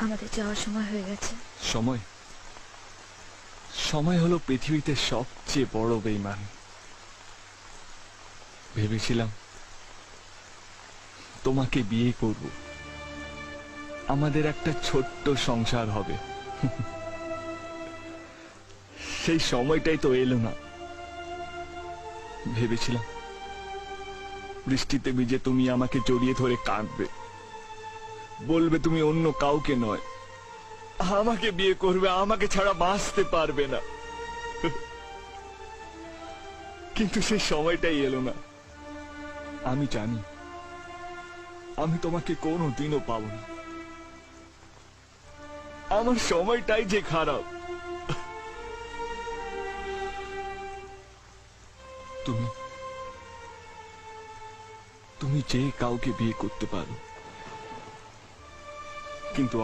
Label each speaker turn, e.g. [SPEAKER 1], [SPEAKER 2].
[SPEAKER 1] আমাদের যাওয়ার সময় হয়ে গেছে।
[SPEAKER 2] সময় সময় হলো পৃথিবীতে সবচেয়ে বড় বেঈমান। ভেবেছিলাম তোমাকে বিয়ে করব, আমাদের একটা ছোট্ট সংসার হবে। সেই সময়টাই তো এলো না। ভেবেছিলাম বৃষ্টিতে ভিজে তুমি আমাকে জড়িয়ে ধরে কাঁদবে, বলবে তুমি অন্য কাউকে নয়, আমাকে বিয়ে করবে, আমাকে ছাড়া বাঁচতে পারবে না। কিন্তু সেই সময়টাই এলো না। আমি জানি আমি তোমাকে কোনোদিনও পাবো না। আমার সময়টাই যে খারাপ। তুমি তুমি যে কাউকে বিয়ে করতে পারো, কিন্তু